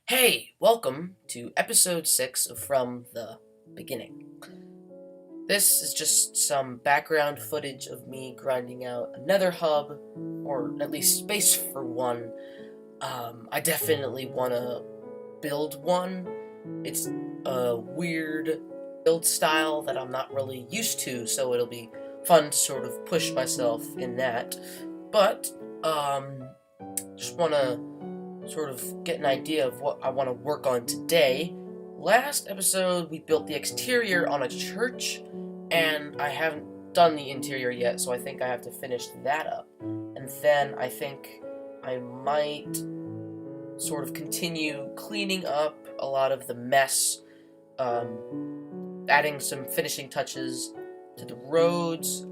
Hey, welcome to episode 6 of From the Beginning. This is just some background footage of me grinding out a nether hub, or at least space for one. I definitely want to build one. It's a weird build style that I'm not really used to, so it'll be fun to sort of push myself in that. But, just want to sort of get an idea of what I want to work on today. Last episode, we built the exterior on a church, and I haven't done the interior yet, so I think I have to finish that up. And then I think I might sort of continue cleaning up a lot of the mess, adding some finishing touches to the roads,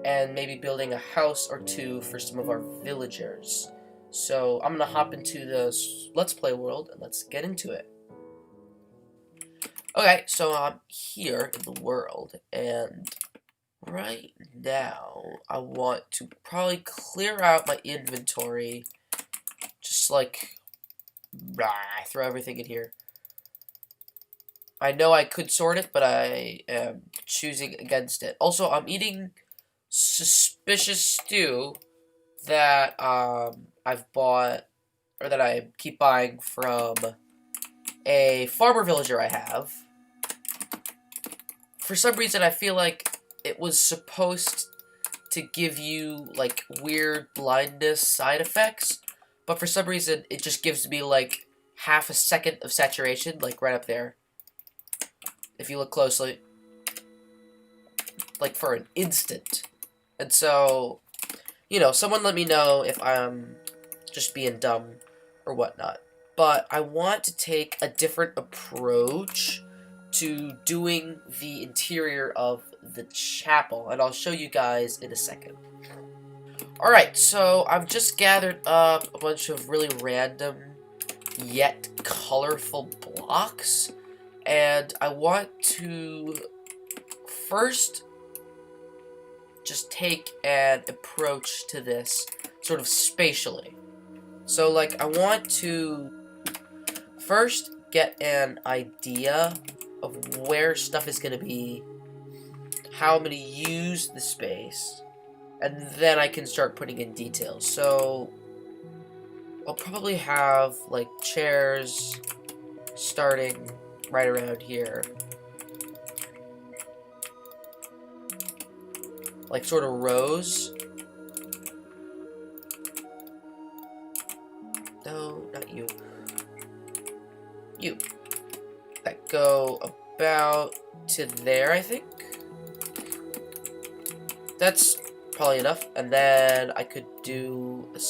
and maybe building a house or two for some of our villagers. So I'm gonna hop into the Let's Play world and let's get into it. Okay, so I'm here in the world, and right now I want to probably clear out my inventory. Just like, throw everything in here. I know I could sort it, but I am choosing against it. Also, I'm eating suspicious stew that I've bought, or that I keep buying from a farmer villager I have. For some reason, I feel like it was supposed to give you, like, weird blindness side effects, but for some reason, it just gives me, like, half a second of saturation, like, right up there. If you look closely. Like, for an instant. And so, you know, someone let me know if I'm just being dumb or whatnot. But I want to take a different approach to doing the interior of the chapel, and I'll show you guys in a second. Alright, so I've just gathered up a bunch of really random yet colorful blocks, and I want to first just take an approach to this sort of spatially. So, like, I want to first get an idea of where stuff is going to be, how I'm going to use the space, and then I can start putting in details. So, I'll probably have, like, chairs starting right around here. Like, sort of rows. No, not you. You. That go about to there, I think. That's probably enough. And then I could do a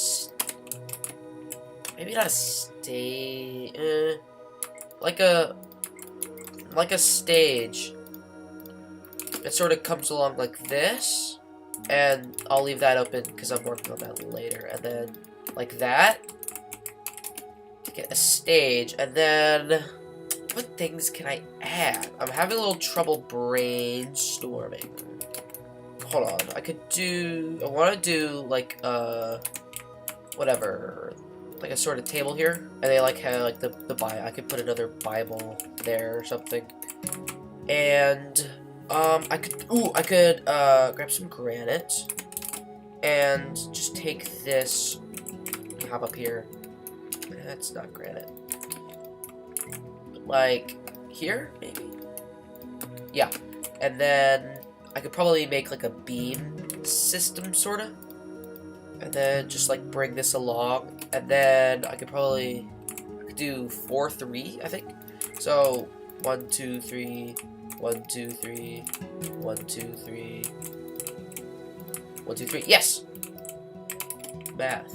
maybe not a stage. Like a stage. It sort of comes along like this. And I'll leave that open because I'm working on that later. And then like that. Get a stage, and then what things can I add? I'm having a little trouble brainstorming. Hold on, I want to do like whatever, like a sort of table here, and they like have like the Bible. I could put another Bible there or something, and I could grab some granite and just take this, hop up here. That's not granite. Like, here, maybe? Yeah. And then I could probably make, like, a beam system, sorta. And then just, like, bring this along. And then I could do 4, 3, I think. So, 1, 2, 3, 1, 2, 3, 1, 2, 3, 1, 2, 3. Yes! Math.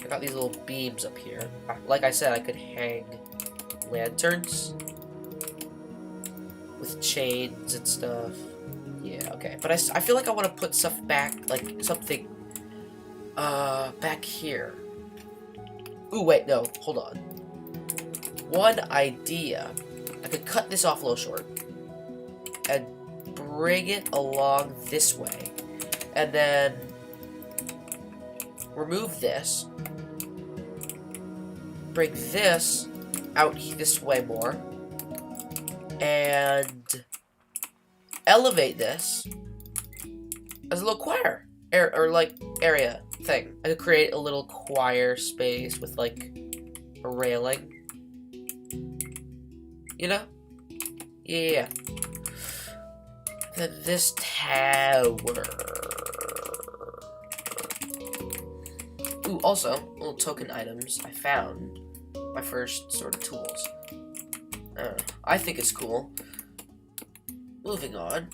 Got these little beams up here. Like I said, I could hang lanterns with chains and stuff. Yeah, okay. But I feel like I want to put stuff back, like something back here. Ooh, wait, no, hold on. One idea. I could cut this off a little short and bring it along this way, and then remove this, bring this out this way more. And elevate this as a little choir. Or like, area thing. I could create a little choir space with, like, a railing. You know? Yeah. Then this tower. Ooh, also, little token items I found. My first sort of tools. I think it's cool. Moving on.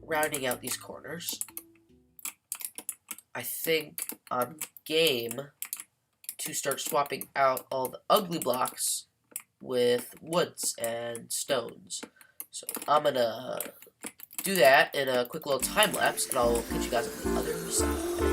Rounding out these corners. I think I'm game to start swapping out all the ugly blocks with woods and stones. So I'm gonna do that in a quick little time lapse, and I'll catch you guys on the other side.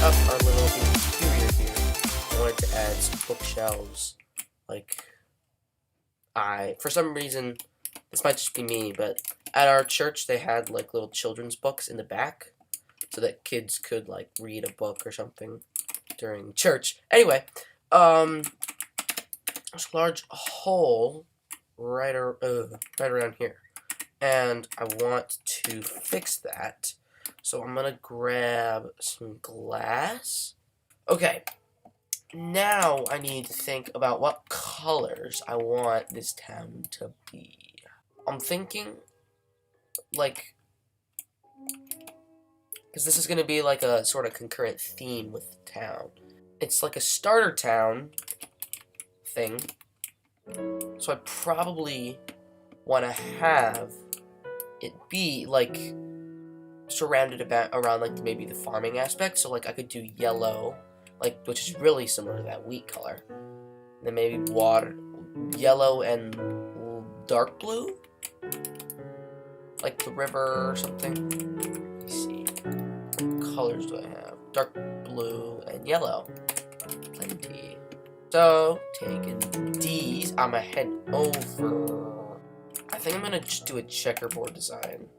Up our little interior here, I wanted to add some bookshelves. Like, for some reason, this might just be me, but at our church they had like little children's books in the back, so that kids could like read a book or something during church. Anyway, there's a large hole right around here, and I want to fix that. So I'm gonna grab some glass. Okay, now I need to think about what colors I want this town to be. I'm thinking, like, because this is gonna be like a sort of concurrent theme with the town. It's like a starter town thing, so I probably want to have it be like surrounded around like maybe the farming aspect. So like I could do yellow, like, which is really similar to that wheat color. And then maybe yellow and dark blue, like the river or something. Let me see. What colors do I have? Dark blue and yellow. Plenty. So taking these, I'm gonna head over. I think I'm gonna just do a checkerboard design.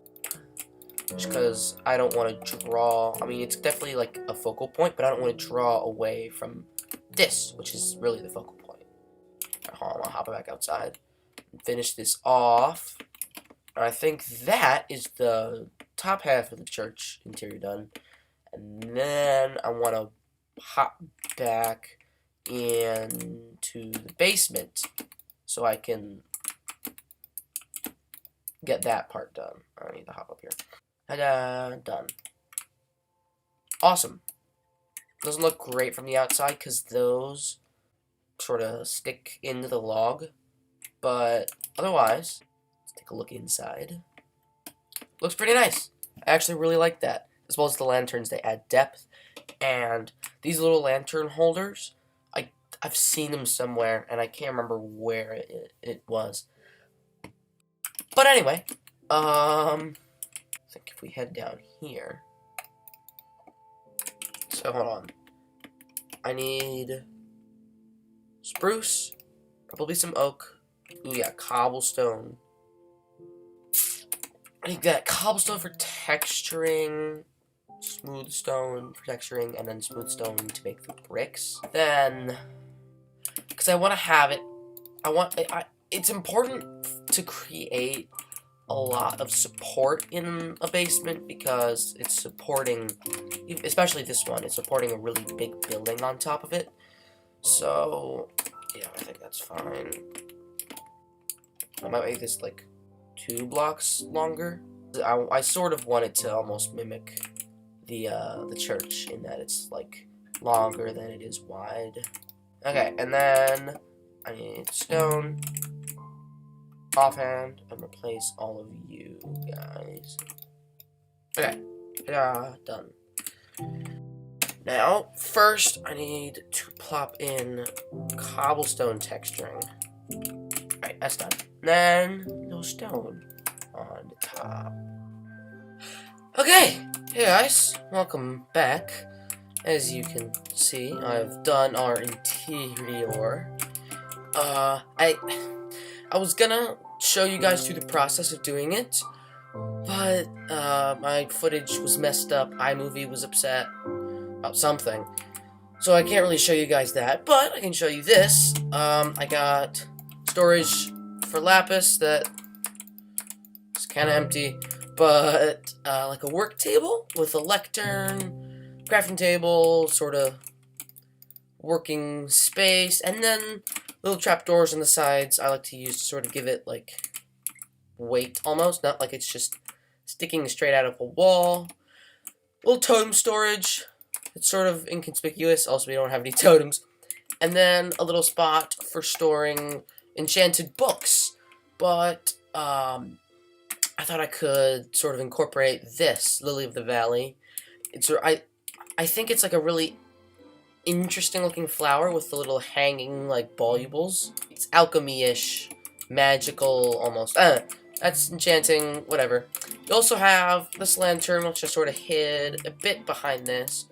Just because I don't want to draw. I mean, it's definitely like a focal point, but I don't want to draw away from this, which is really the focal point. Hold on, I'll hop back outside and finish this off. And I think that is the top half of the church interior done. And then I want to hop back into the basement so I can get that part done. I need to hop up here. Ta-da! Done. Awesome. Doesn't look great from the outside because those sort of stick into the log. But otherwise, let's take a look inside. Looks pretty nice. I actually really like that. As well as the lanterns, they add depth. And these little lantern holders, I've seen them somewhere, and I can't remember where it was. But anyway, I think if we head down here. So hold on. I need spruce, probably some oak. Ooh yeah, cobblestone. I need that cobblestone for texturing, smooth stone for texturing, and then smooth stone to make the bricks. Then, because I want to have it, it's important to create a lot of support in a basement because it's supporting, especially this one, it's supporting a really big building on top of it. So, yeah, I think that's fine. I might make this like 2 blocks longer. I sort of want it to almost mimic the church in that it's like longer than it is wide. Okay, and then I need stone, offhand, and replace all of you guys. Okay, done. Now, first I need to plop in cobblestone texturing. Alright, that's done. Then, no stone on the top. Okay, hey guys, welcome back. As you can see, I've done our interior. I was gonna show you guys through the process of doing it, but my footage was messed up. iMovie was upset about something, so I can't really show you guys that. But I can show you this. I got storage for lapis that is kind of empty, but like a work table with a lectern, crafting table, sort of working space, and then little trapdoors on the sides I like to use to sort of give it like weight almost, not like it's just sticking straight out of a wall. Little totem storage. It's sort of inconspicuous, also we don't have any totems. And then a little spot for storing enchanted books. But I thought I could sort of incorporate this Lily of the Valley. I think it's like a really interesting looking flower with the little hanging like volubles. It's alchemy-ish, magical almost. That's enchanting, whatever. You also have this lantern, which I sort of hid a bit behind this,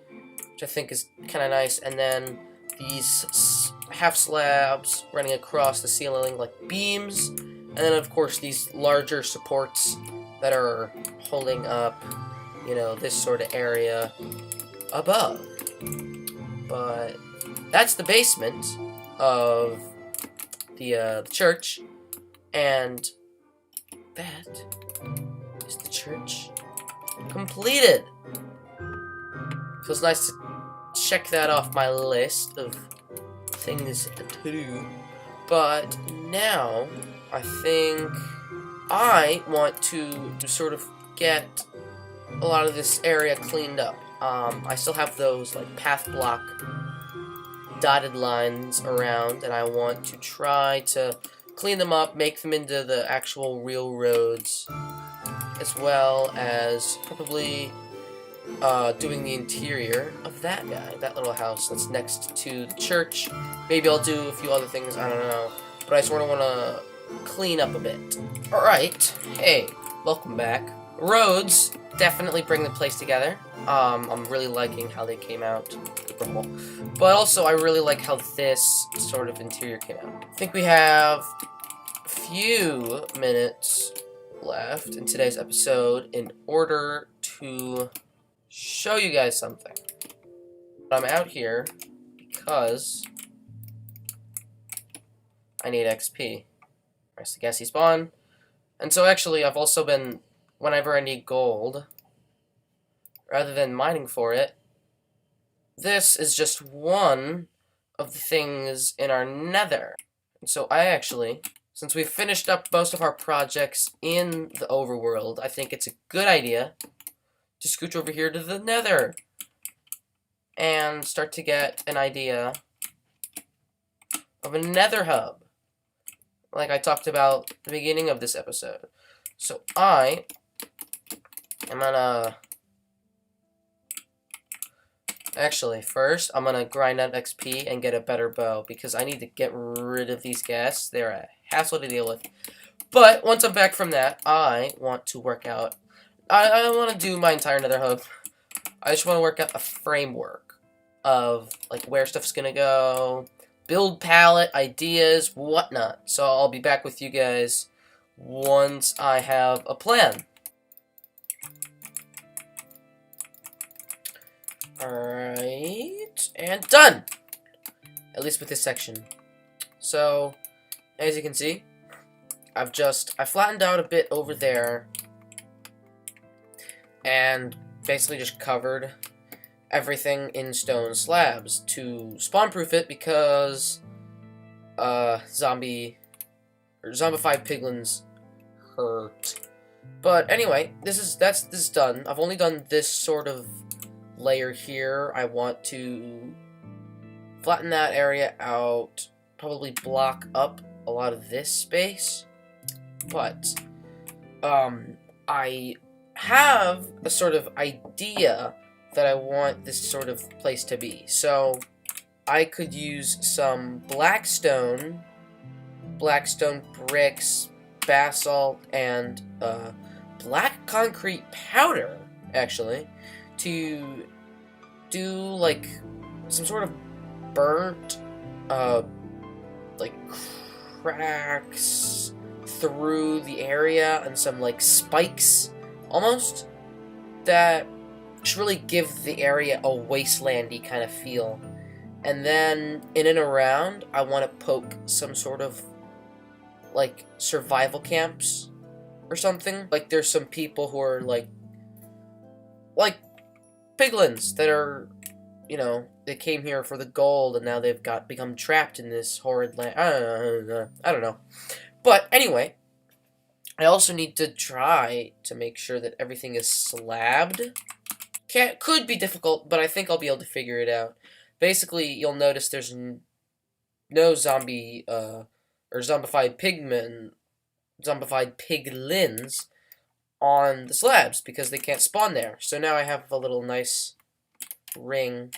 which I think is kind of nice. And then these half slabs running across the ceiling like beams. And then of course these larger supports that are holding up, you know, this sort of area above. But that's the basement of the church, and that is the church completed. Feels nice to check that off my list of things to do. But now I think I want to sort of get a lot of this area cleaned up. I still have those like path block dotted lines around, and I want to try to clean them up, make them into the actual real roads, as well as probably doing the interior of that guy, that little house that's next to the church. Maybe I'll do a few other things, I don't know, but I sort of want to clean up a bit. Alright, hey, welcome back. Roads definitely bring the place together. I'm really liking how they came out. But also, I really like how this sort of interior came out. I think we have a few minutes left in today's episode in order to show you guys something. I'm out here because I need XP. Rest the gassy spawn. And so actually, I've also been, whenever I need gold, rather than mining for it, this is just one of the things in our nether. And so I actually, since we've finished up most of our projects in the overworld, I think it's a good idea to scooch over here to the nether and start to get an idea of a nether hub, like I talked about at the beginning of this episode. So I am gonna... Actually, first, I'm gonna grind out XP and get a better bow, because I need to get rid of these ghasts. They're a hassle to deal with. But, once I'm back from that, I want to work out... I don't want to do my entire nether hub. I just want to work out a framework of, like, where stuff's gonna go, build palette, ideas, whatnot. So I'll be back with you guys once I have a plan. Alright, and done! At least with this section. So, as you can see, I flattened out a bit over there, and basically just covered everything in stone slabs to spawn-proof it, because zombified piglins hurt. But anyway, this is done. I've only done this sort of layer here. I want to flatten that area out, probably block up a lot of this space. But I have a sort of idea that I want this sort of place to be. So I could use some blackstone bricks, basalt, and black concrete powder, actually, to do like some sort of burnt like cracks through the area and some like spikes almost that should really give the area a wastelandy kind of feel. And then in and around, I want to poke some sort of like survival camps or something. Like there's some people who are like piglins that are, you know, they came here for the gold and now they've become trapped in this horrid land. I don't know. But anyway, I also need to try to make sure that everything is slabbed. Could be difficult, but I think I'll be able to figure it out. Basically, you'll notice there's no zombie or zombified piglins on the slabs because they can't spawn there. So now I have a little nice ring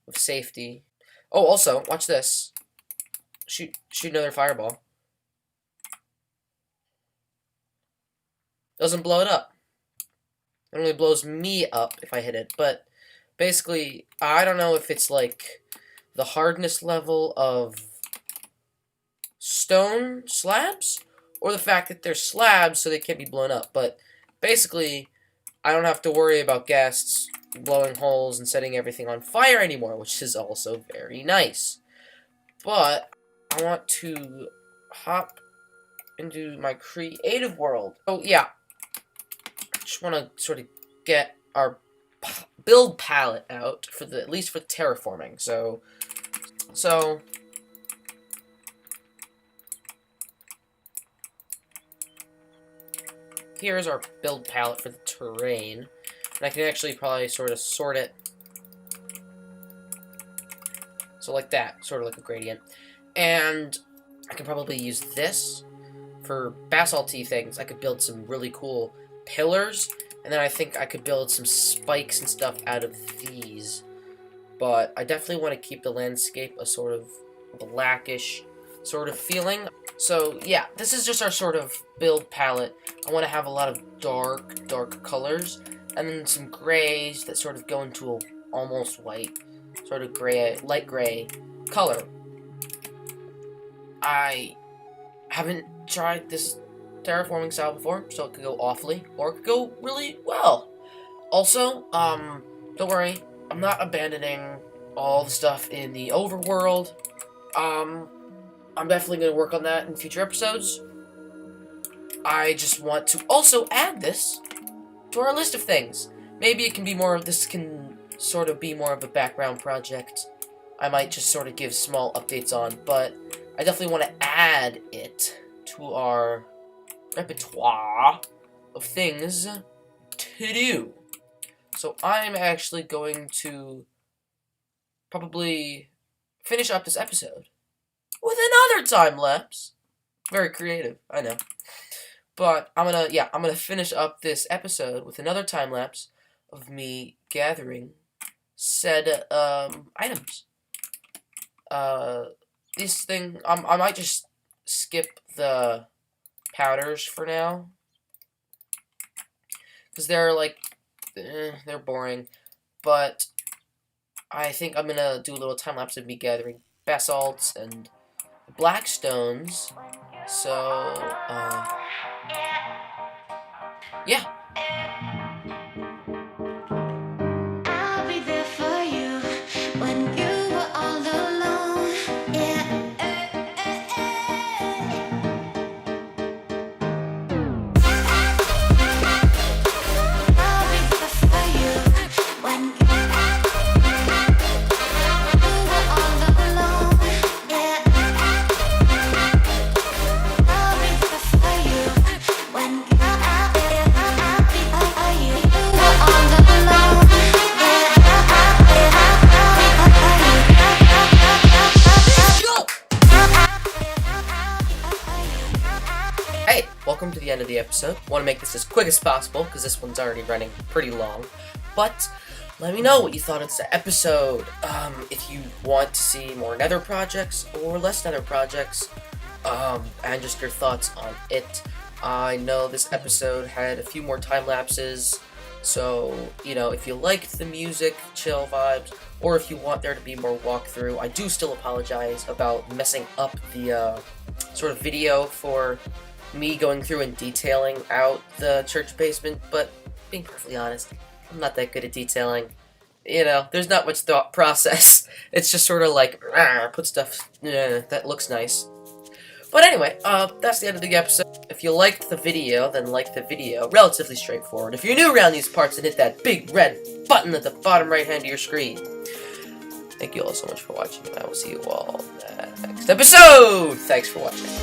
of safety. Oh, also, watch this. Shoot another fireball. Doesn't blow it up. It only blows me up if I hit it. But basically, I don't know if it's like the hardness level of stone slabs or the fact that they're slabs so they can't be blown up. But basically, I don't have to worry about ghasts blowing holes and setting everything on fire anymore, which is also very nice. But I want to hop into my creative world. Oh yeah, I just want to sort of get our build palette out for at least for terraforming. So here's our build palette for the terrain. And I can actually probably sort of sort it. So like that, sort of like a gradient. And I can probably use this for basalty things. I could build some really cool pillars. And then I think I could build some spikes and stuff out of these. But I definitely want to keep the landscape a sort of blackish sort of feeling. So yeah, this is just our sort of build palette. I want to have a lot of dark colors. And then some grays that sort of go into a almost white, sort of gray, light gray color. I haven't tried this terraforming style before, so it could go awfully, or it could go really well. Also, don't worry, I'm not abandoning all the stuff in the overworld. I'm definitely going to work on that in future episodes. I just want to also add this to our list of things. Maybe it can be more, this can sort of be more of a background project. I might just sort of give small updates on, but I definitely want to add it to our repertoire of things to do. So I'm actually going to probably finish up this episode with another time lapse. Very creative, I know. But I'm gonna finish up this episode with another time lapse of me gathering said items. This thing, I might just skip the powders for now, because they're like, they're boring. But I think I'm gonna do a little time lapse of me gathering basalts and blackstones. So yeah. I'll be there for you when you were all alone. Yeah. I'll be there for you when you were all alone. Yeah. I'll be there for you. of the episode. Want to make this as quick as possible, because this one's already running pretty long. But let me know what you thought of this episode. If you want to see more Nether projects or less Nether projects, and just your thoughts on it. I know this episode had a few more time lapses, so, you know, if you liked the music, chill vibes, or if you want there to be more walkthrough, I do still apologize about messing up the sort of video for me going through and detailing out the church basement, but being perfectly honest, I'm not that good at detailing. You know, there's not much thought process. It's just sort of like, put stuff that looks nice. But anyway, that's the end of the episode. If you liked the video, then like the video. Relatively straightforward. If you're new around these parts, then hit that big red button at the bottom right hand of your screen. Thank you all so much for watching, and I will see you all next episode! Thanks for watching.